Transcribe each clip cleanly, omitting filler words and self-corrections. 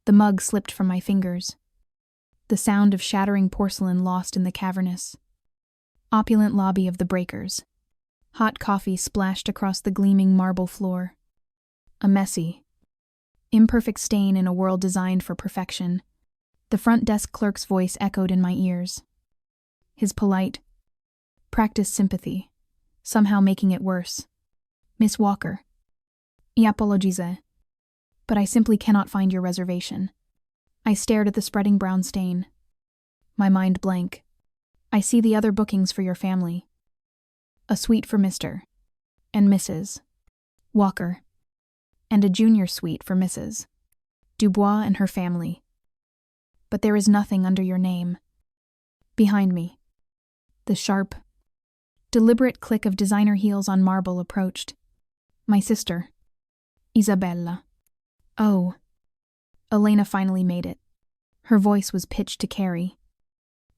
The mug slipped from my fingers. The sound of shattering porcelain lost in the cavernous, opulent lobby of the Breakers. Hot coffee splashed across the gleaming marble floor. A messy, imperfect stain in a world designed for perfection. The front desk clerk's voice echoed in my ears. His polite, practiced sympathy, somehow making it worse. Miss Walker, I apologize, but I simply cannot find your reservation. I stared at the spreading brown stain. My mind blank. I see the other bookings for your family. A suite for Mr. and Mrs. Walker, and a junior suite for Mrs. Dubois and her family. But there is nothing under your name. Behind me, the sharp, deliberate click of designer heels on marble approached. My sister, Isabella. Oh. Elena finally made it. Her voice was pitched to carry.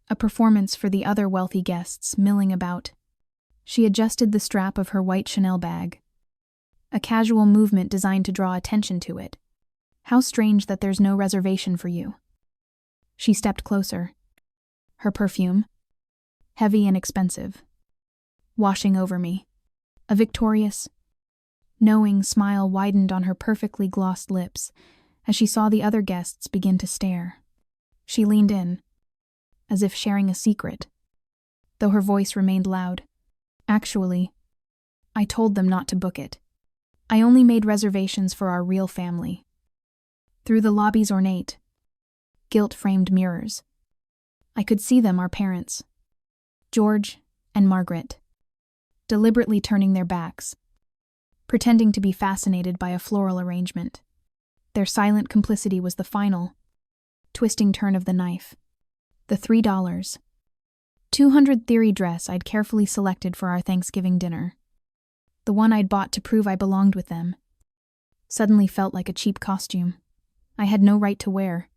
A performance for the other wealthy guests milling about. She adjusted the strap of her white Chanel bag. A casual movement designed to draw attention to it. How strange that there's no reservation for you. She stepped closer. Her perfume, heavy and expensive, washing over me. A victorious, knowing smile widened on her perfectly glossed lips as she saw the other guests begin to stare. She leaned in, as if sharing a secret, though her voice remained loud. Actually, I told them not to book it. I only made reservations for our real family. Through the lobby's ornate, gilt-framed mirrors, I could see them, our parents, George and Margaret, deliberately turning their backs, pretending to be fascinated by a floral arrangement. Their silent complicity was the final, twisting turn of the knife. The $3, 200 theory dress I'd carefully selected for our Thanksgiving dinner, the one I'd bought to prove I belonged with them, suddenly felt like a cheap costume I had no right to wear.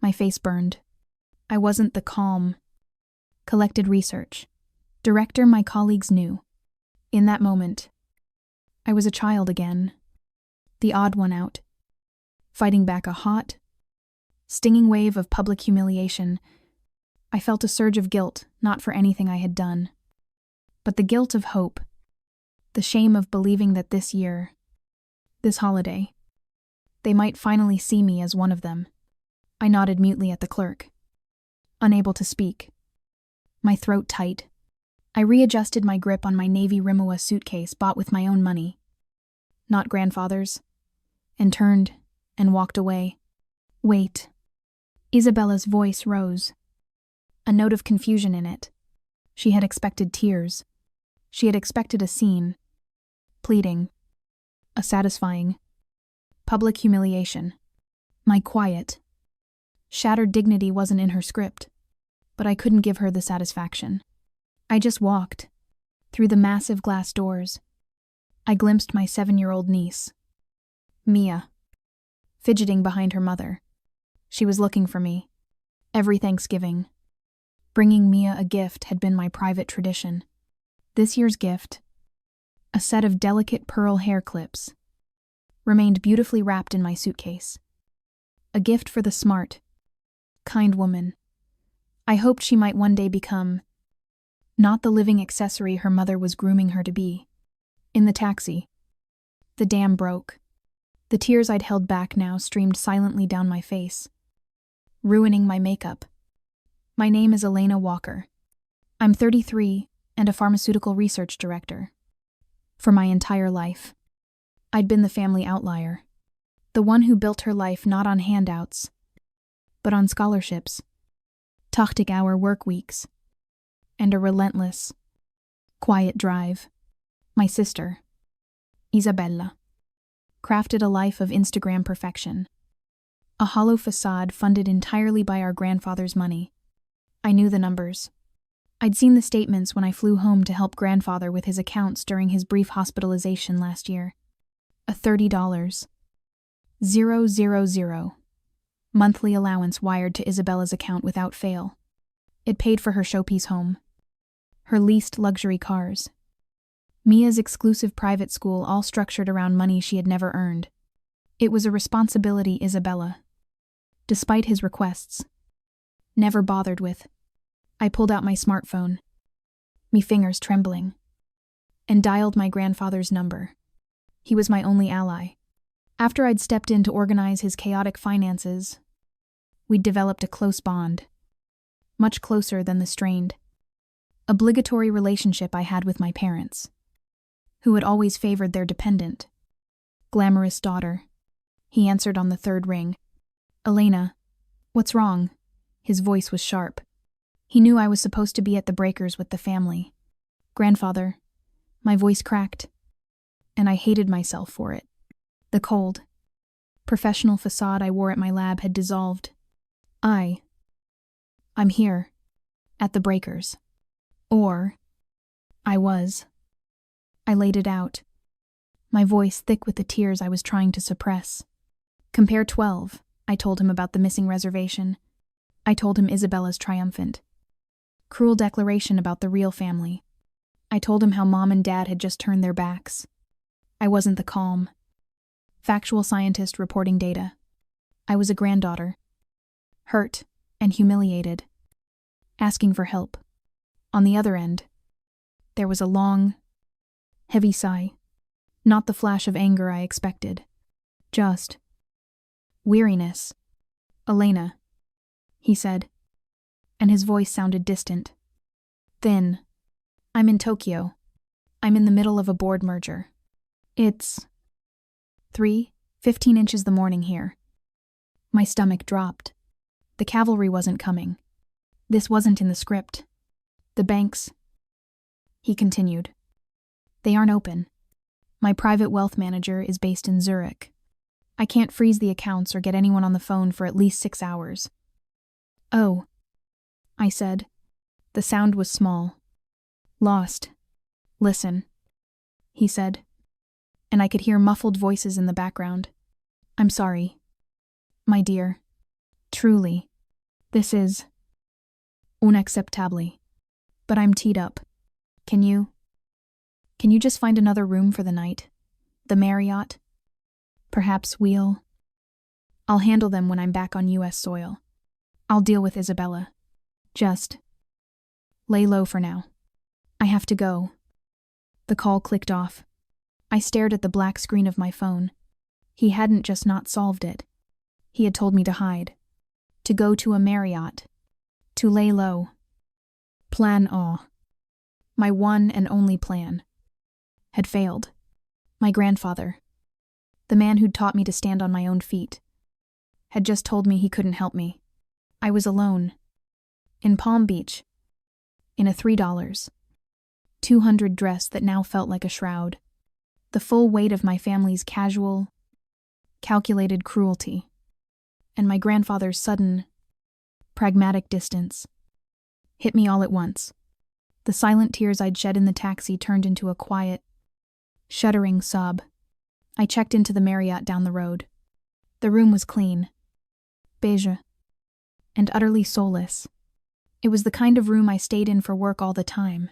My face burned. I wasn't the calm, collected research director my colleagues knew. In that moment, I was a child again, the odd one out, fighting back a hot, stinging wave of public humiliation. I felt a surge of guilt, not for anything I had done, but the guilt of hope, the shame of believing that this year, this holiday, they might finally see me as one of them. I nodded mutely at the clerk, unable to speak, my throat tight. I readjusted my grip on my navy Rimowa suitcase bought with my own money, not grandfather's, and turned and walked away. Wait. Isabella's voice rose, a note of confusion in it. She had expected tears. She had expected a scene, pleading, a satisfying, public humiliation. My quiet, shattered dignity wasn't in her script, but I couldn't give her the satisfaction. I just walked, through the massive glass doors. I glimpsed my 7-year-old niece, Mia, fidgeting behind her mother. She was looking for me. Every Thanksgiving, bringing Mia a gift had been my private tradition. This year's gift, a set of delicate pearl hair clips, remained beautifully wrapped in my suitcase. A gift for the smart, kind woman I hoped she might one day become, not the living accessory her mother was grooming her to be. In the taxi, the dam broke. The tears I'd held back now streamed silently down my face, ruining my makeup. My name is Elena Walker. I'm 33 and a pharmaceutical research director. For my entire life, I'd been the family outlier, the one who built her life not on handouts, but on scholarships, Tachtig-hour work weeks, and a relentless, quiet drive. My sister, Isabella, crafted a life of Instagram perfection, a hollow facade funded entirely by our grandfather's money. I knew the numbers. I'd seen the statements when I flew home to help grandfather with his accounts during his brief hospitalization last year. A $30,000 monthly allowance wired to Isabella's account without fail. It paid for her showpiece home, her leased luxury cars, Mia's exclusive private school, all structured around money she had never earned. It was a responsibility Isabella, despite his requests. Never bothered with. I pulled out my smartphone, me fingers trembling, and dialed my grandfather's number. He was my only ally. After I'd stepped in to organize his chaotic finances, we'd developed a close bond, much closer than the strained, obligatory relationship I had with my parents, who had always favored their dependent, glamorous daughter. He answered on the third ring. "Elena, what's wrong?" His voice was sharp. He knew I was supposed to be at the breakers with the family. "Grandfather," my voice cracked, and I hated myself for it. The cold, professional facade I wore at my lab had dissolved. I'm here, at the breakers. Or, I was. I laid it out, my voice thick with the tears I was trying to suppress. "Compare 12, I told him about the missing reservation. I told him Isabella's triumphant, cruel declaration about the real family. I told him how Mom and Dad had just turned their backs. I wasn't the calm, factual scientist reporting data. I was a granddaughter, hurt and humiliated, asking for help. On the other end, there was a long, heavy sigh, not the flash of anger I expected, just weariness. "Elena," he said, and his voice sounded distant, thin. "I'm in Tokyo. I'm in the middle of a board merger. It's 3:15 inches the morning here." My stomach dropped. The cavalry wasn't coming. This wasn't in the script. "The banks," he continued, "they aren't open. My private wealth manager is based in Zurich. I can't freeze the accounts or get anyone on the phone for at least 6 hours. "Oh," I said. The sound was small. "Lost. Listen," he said, and I could hear muffled voices in the background. "I'm sorry. My dear. Truly. This is unacceptable. But I'm teed up. Can you just find another room for the night? The Marriott? Perhaps I'll handle them when I'm back on US soil. I'll deal with Isabella. Just lay low for now. I have to go." The call clicked off. I stared at the black screen of my phone. He hadn't just not solved it. He had told me to hide, to go to a Marriott, to lay low. Plan A, my one and only plan, had failed. My grandfather, the man who'd taught me to stand on my own feet, had just told me he couldn't help me. I was alone, in Palm Beach, in a $3.200 dress that now felt like a shroud. The full weight of my family's casual, calculated cruelty, and my grandfather's sudden, pragmatic distance, hit me all at once. The silent tears I'd shed in the taxi turned into a quiet, shuddering sob. I checked into the Marriott down the road. The room was clean, beige, and utterly soulless. It was the kind of room I stayed in for work all the time,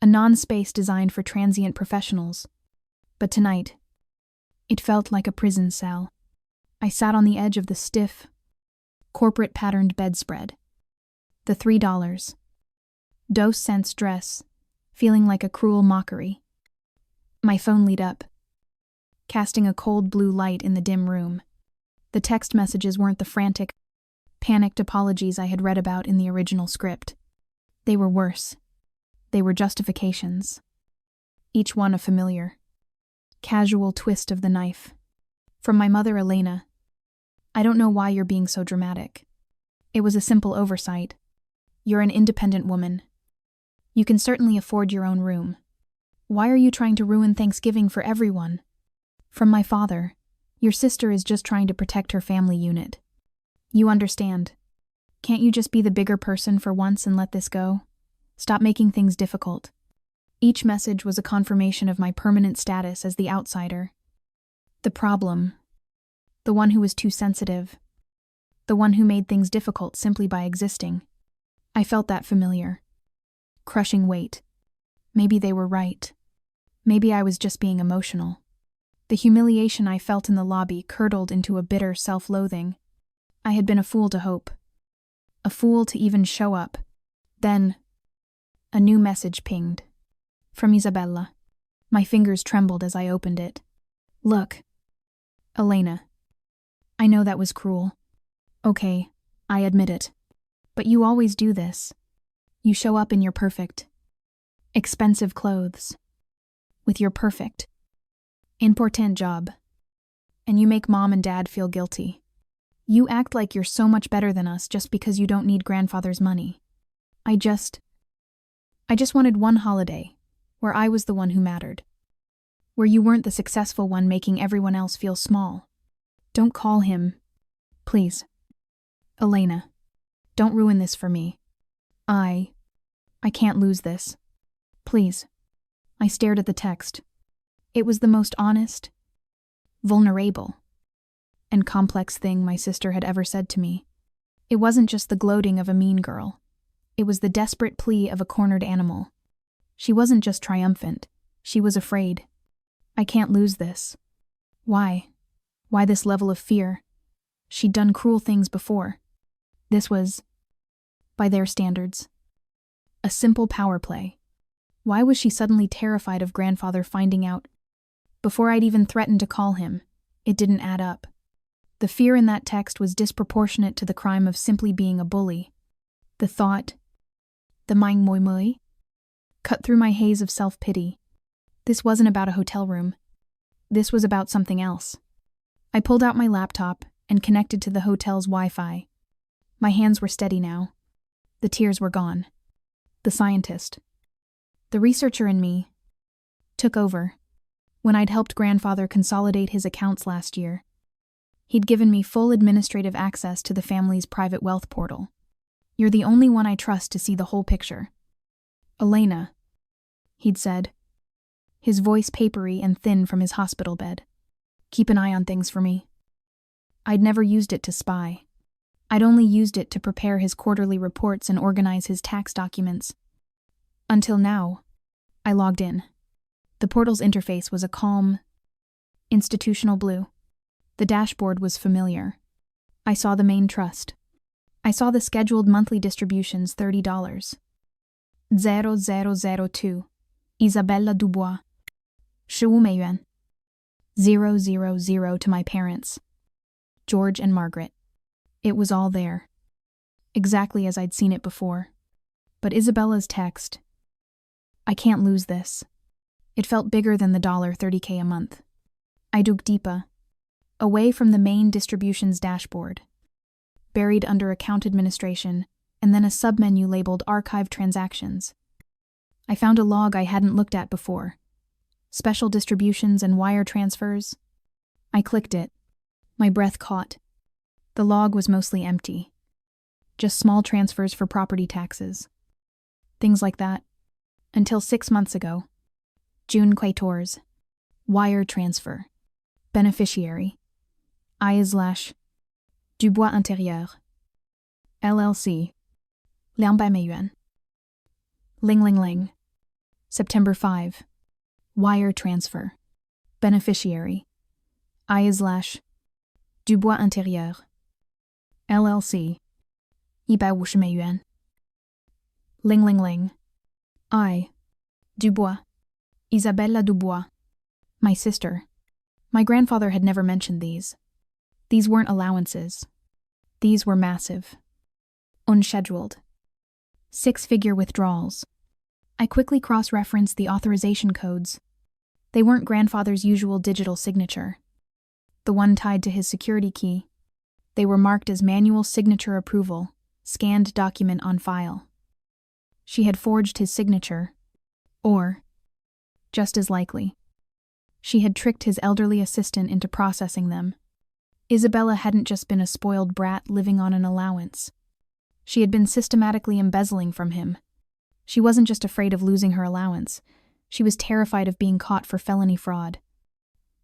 a non-space designed for transient professionals. But tonight, it felt like a prison cell. I sat on the edge of the stiff, corporate-patterned bedspread. The $3.2 dress, feeling like a cruel mockery. My phone lit up, casting a cold blue light in the dim room. The text messages weren't the frantic, panicked apologies I had read about in the original script. They were worse. They were justifications. Each one a familiar, casual twist of the knife. From my mother, Elena. "I don't know why you're being so dramatic. It was a simple oversight. You're an independent woman. You can certainly afford your own room. Why are you trying to ruin Thanksgiving for everyone?" From my father, "Your sister is just trying to protect her family unit. You understand. Can't you just be the bigger person for once and let this go? Stop making things difficult." Each message was a confirmation of my permanent status as the outsider. The problem. The one who was too sensitive. The one who made things difficult simply by existing. I felt that familiar, crushing weight. Maybe they were right. Maybe I was just being emotional. The humiliation I felt in the lobby curdled into a bitter self-loathing. I had been a fool to hope. A fool to even show up. Then, a new message pinged. From Isabella. My fingers trembled as I opened it. Look. Elena. I know that was cruel. Okay, I admit it. But you always do this. You show up in your perfect, expensive clothes. With your perfect, important job. And you make mom and dad feel guilty. You act like you're so much better than us just because you don't need grandfather's money. I just wanted one holiday, where I was the one who mattered. Where you weren't the successful one making everyone else feel small. Don't call him. Please. Elena. Don't ruin this for me. I can't lose this. Please. I stared at the text. It was the most honest, vulnerable, and complex thing my sister had ever said to me. It wasn't just the gloating of a mean girl. It was the desperate plea of a cornered animal. She wasn't just triumphant. She was afraid. I can't lose this. Why? Why this level of fear? She'd done cruel things before. This was, by their standards, a simple power play. Why was she suddenly terrified of grandfather finding out? Before I'd even threatened to call him, it didn't add up. The fear in that text was disproportionate to the crime of simply being a bully. The thought, the mang moi moi, cut through my haze of self-pity. This wasn't about a hotel room. This was about something else. I pulled out my laptop and connected to the hotel's Wi-Fi. My hands were steady now. The tears were gone. The scientist, the researcher in me, took over. When I'd helped grandfather consolidate his accounts last year, he'd given me full administrative access to the family's private wealth portal. You're the only one I trust to see the whole picture. Elena, he'd said, his voice papery and thin from his hospital bed. Keep an eye on things for me. I'd never used it to spy. I'd only used it to prepare his quarterly reports and organize his tax documents. Until now, I logged in. The portal's interface was a calm, institutional blue. The dashboard was familiar. I saw the main trust. I saw the scheduled monthly distributions, $30. 0002. Isabella Dubois. 15美元. 000 to my parents. George and Margaret. It was all there. Exactly as I'd seen it before. But Isabella's text. I can't lose this. It felt bigger than the $30K a month. I dug deeper. Away from the main distributions dashboard. Buried under account administration, and then a submenu labeled Archive Transactions. I found a log I hadn't looked at before. Special distributions and wire transfers. I clicked it. My breath caught. The log was mostly empty. Just small transfers for property taxes. Things like that. Until 6 months ago. June Quatorze. Wire transfer. Beneficiary. I/Dubois Intérieur. LLC. 200美元. Ling ling ling. September 5. Wire transfer. Beneficiary. I/Dubois Intérieur. LLC. 150美元. Ling ling ling. I. Dubois. Isabella Dubois. My sister. My grandfather had never mentioned these. These weren't allowances. These were massive. Unscheduled. 6-figure withdrawals. I quickly cross-referenced the authorization codes. They weren't grandfather's usual digital signature. The one tied to his security key. They were marked as manual signature approval, scanned document on file. She had forged his signature. Or, just as likely, she had tricked his elderly assistant into processing them. Isabella hadn't just been a spoiled brat living on an allowance. She had been systematically embezzling from him. She wasn't just afraid of losing her allowance. She was terrified of being caught for felony fraud.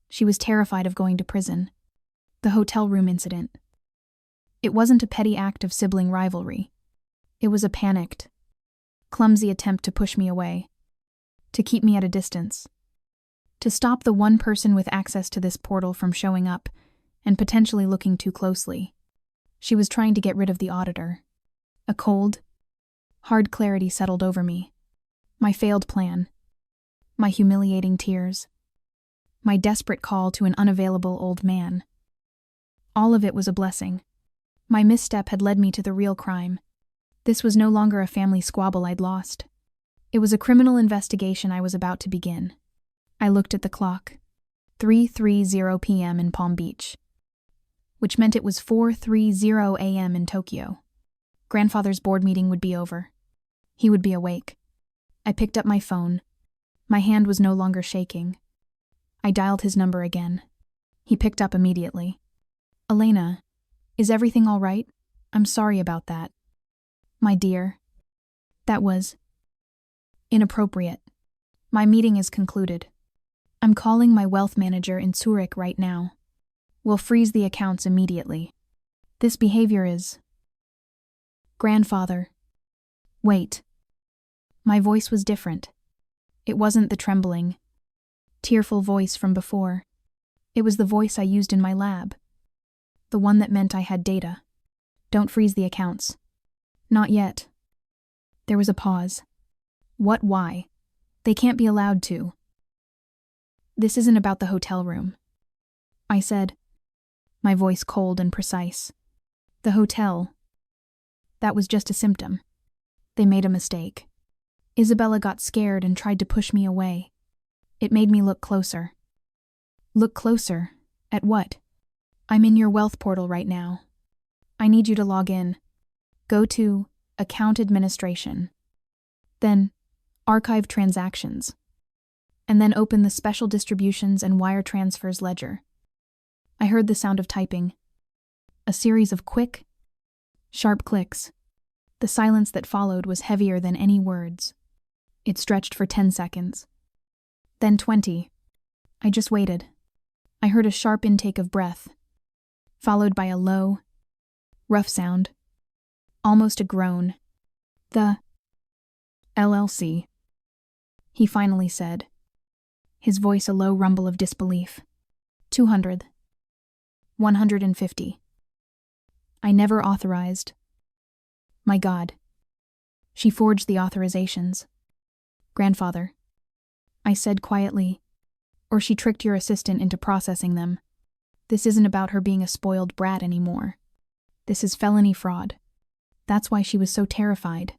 She was terrified of going to prison. The hotel room incident. It wasn't a petty act of sibling rivalry. It was a panicked, clumsy attempt to push me away. To keep me at a distance. To stop the one person with access to this portal from showing up and potentially looking too closely. She was trying to get rid of the auditor. A cold, hard clarity settled over me. My failed plan. My humiliating tears. My desperate call to an unavailable old man. All of it was a blessing. My misstep had led me to the real crime. This was no longer a family squabble I'd lost. It was a criminal investigation I was about to begin. I looked at the clock. 3:30 p.m. in Palm Beach, which meant it was 4:30 a.m. in Tokyo. Grandfather's board meeting would be over. He would be awake. I picked up my phone. My hand was no longer shaking. I dialed his number again. He picked up immediately. "Elena, is everything all right? I'm sorry about that." "My dear, that was inappropriate. My meeting is concluded. I'm calling my wealth manager in Zurich right now. We'll freeze the accounts immediately. This behavior is..." "Grandfather." "Wait." My voice was different. It wasn't the trembling, tearful voice from before. It was the voice I used in my lab. The one that meant I had data. "Don't freeze the accounts." "Not yet." There was a pause. "What? Why? They can't be allowed to." "This isn't about the hotel room," I said, my voice cold and precise. "The hotel. That was just a symptom. They made a mistake. Isabella got scared and tried to push me away. It made me look closer." "Look closer? At what?" "I'm in your wealth portal right now. I need you to log in. Go to Account Administration. Then Archive Transactions. And then open the Special Distributions and Wire Transfers ledger." I heard the sound of typing. A series of quick, sharp clicks. The silence that followed was heavier than any words. It stretched for 10 seconds. Then 20. I just waited. I heard a sharp intake of breath, followed by a low, rough sound, almost a groan. "The LLC," he finally said, his voice a low rumble of disbelief. 200. 150. I never authorized. My God. She forged the authorizations. "Grandfather," I said quietly, "or she tricked your assistant into processing them. This isn't about her being a spoiled brat anymore. This is felony fraud. That's why she was so terrified.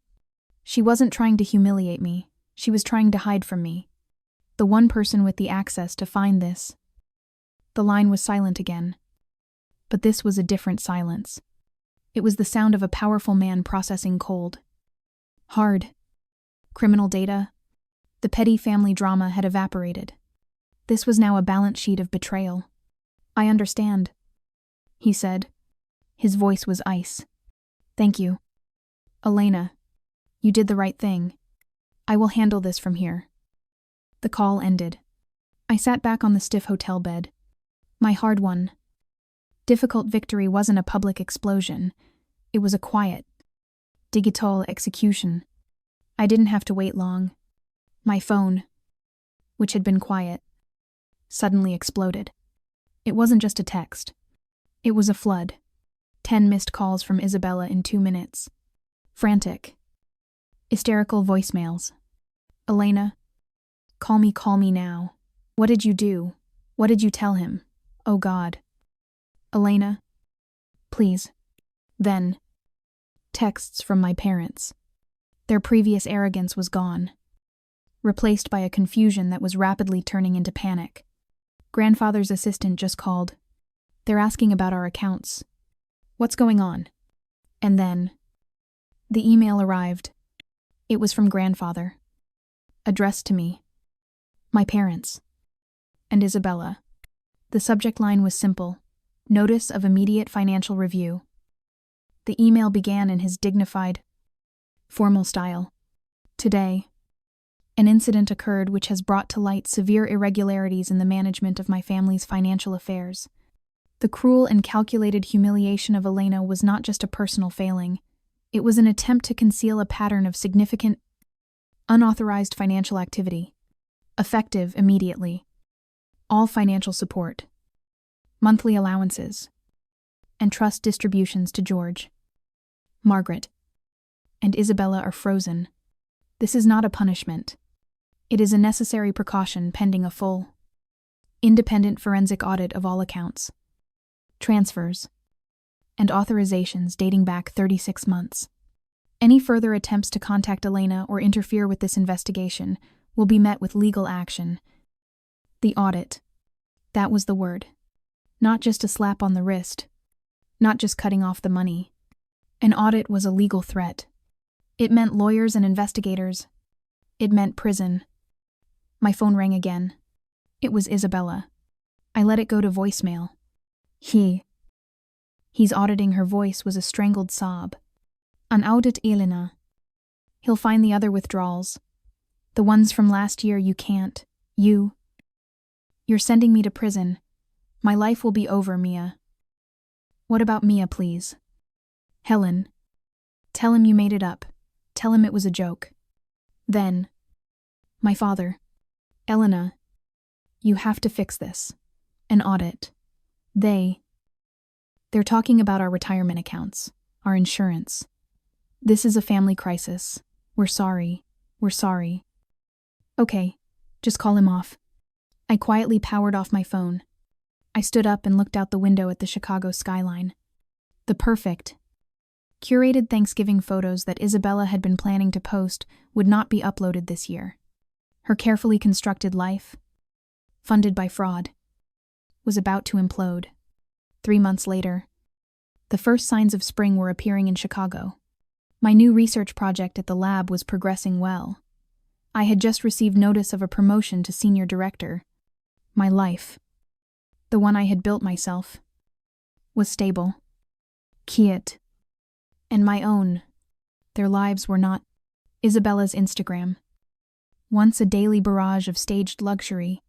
She wasn't trying to humiliate me. She was trying to hide from me. The one person with the access to find this." The line was silent again. But this was a different silence. It was the sound of a powerful man processing cold, hard, criminal data. The petty family drama had evaporated. This was now a balance sheet of betrayal. "I understand," he said. His voice was ice. "Thank you. Elena, you did the right thing. I will handle this from here." The call ended. I sat back on the stiff hotel bed. My hard-won, difficult victory wasn't a public explosion. It was a quiet, digital execution. I didn't have to wait long. My phone, which had been quiet, suddenly exploded. It wasn't just a text. It was a flood. 10 missed calls from Isabella in 2 minutes. Frantic, hysterical voicemails. "Elena, call me now. What did you do? What did you tell him? Oh God. Elena, please." Then, texts from my parents. Their previous arrogance was gone, replaced by a confusion that was rapidly turning into panic. Grandfather's assistant just called. "They're asking about our accounts. What's going on?" And then, the email arrived. It was from Grandfather, addressed to me, my parents, and Isabella. The subject line was simple: "Notice of immediate financial review." The email began in his dignified, formal style. "Today, an incident occurred which has brought to light severe irregularities in the management of my family's financial affairs. The cruel and calculated humiliation of Elena was not just a personal failing. It was an attempt to conceal a pattern of significant, unauthorized financial activity. Effective immediately. All financial support, monthly allowances, and trust distributions to George. Margaret and Isabella are frozen. This is not a punishment. It is a necessary precaution pending a full, independent forensic audit of all accounts, transfers, and authorizations dating back 36 months. Any further attempts to contact Elena or interfere with this investigation will be met with legal action. The audit. That was the word. Not just a slap on the wrist. Not just cutting off the money. An audit was a legal threat. It meant lawyers and investigators. It meant prison. My phone rang again. It was Isabella. I let it go to voicemail. He's auditing. Her voice was a strangled sob. An audit, Elena. He'll find the other withdrawals. The ones from last year you can't. You're sending me to prison. My life will be over, Mia. What about Mia, please? Helen. Tell him you made it up. Tell him it was a joke. Then. My father. Elena. You have to fix this. An audit. They're talking about our retirement accounts, our insurance. This is a family crisis. We're sorry. Okay, just call him off. I quietly powered off my phone. I stood up and looked out the window at the Chicago skyline. The perfect, curated Thanksgiving photos that Isabella had been planning to post would not be uploaded this year. Her carefully constructed life, funded by fraud, was about to implode. 3 months later, the first signs of spring were appearing in Chicago. My new research project at the lab was progressing well. I had just received notice of a promotion to senior director. My life, the one I had built myself, was stable, quiet, and my own. Their lives were not. Isabella's Instagram, once a daily barrage of staged luxury,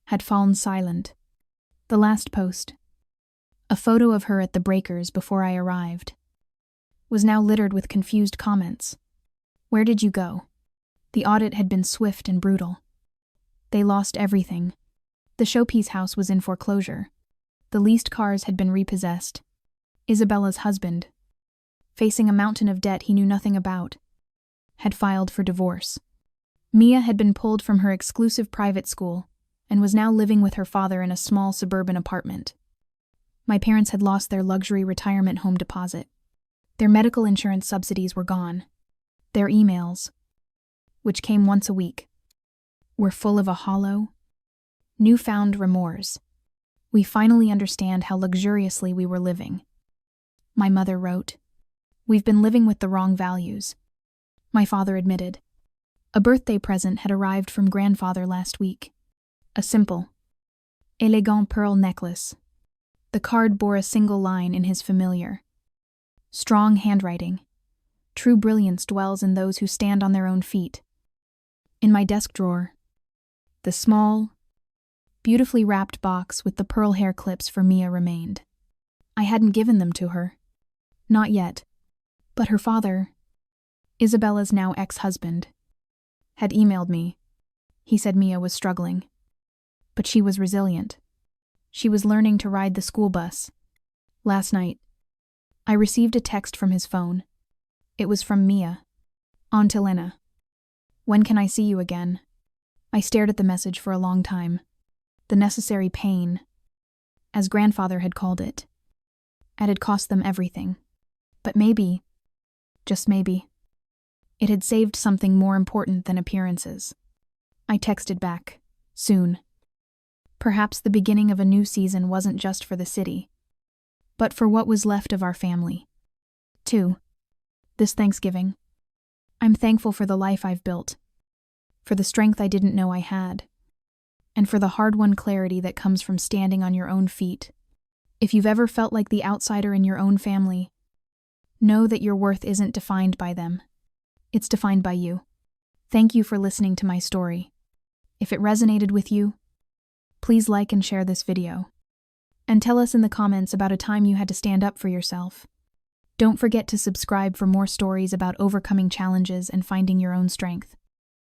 had fallen silent. The last post, a photo of her at the breakers before I arrived, was now littered with confused comments. Where did you go? The audit had been swift and brutal. They lost everything. The showpiece house was in foreclosure. The leased cars had been repossessed. Isabella's husband, facing a mountain of debt he knew nothing about, had filed for divorce. Mia had been pulled from her exclusive private school and was now living with her father in a small suburban apartment. My parents had lost their luxury retirement home deposit. Their medical insurance subsidies were gone. Their emails, which came once a week, were full of a hollow, newfound remorse. We finally understand how luxuriously we were living. My mother wrote, "We've been living with the wrong values." My father admitted. A birthday present had arrived from grandfather last week. A simple, elegant pearl necklace. The card bore a single line in his familiar, strong handwriting. True brilliance dwells in those who stand on their own feet. In my desk drawer, the small, beautifully wrapped box with the pearl hair clips for Mia remained. I hadn't given them to her. Not yet. But her father, Isabella's now ex-husband, had emailed me. He said Mia was struggling. But she was resilient. She was learning to ride the school bus. Last night, I received a text from his phone. It was from Mia. Aunt Elena. When can I see you again? I stared at the message for a long time. The necessary pain, as grandfather had called it. It had cost them everything. But maybe, just maybe, it had saved something more important than appearances. I texted back, soon. Perhaps the beginning of a new season wasn't just for the city, but for what was left of our family. 2. This Thanksgiving, I'm thankful for the life I've built, for the strength I didn't know I had, and for the hard-won clarity that comes from standing on your own feet. If you've ever felt like the outsider in your own family, know that your worth isn't defined by them. It's defined by you. Thank you for listening to my story. If it resonated with you, please like and share this video. And tell us in the comments about a time you had to stand up for yourself. Don't forget to subscribe for more stories about overcoming challenges and finding your own strength.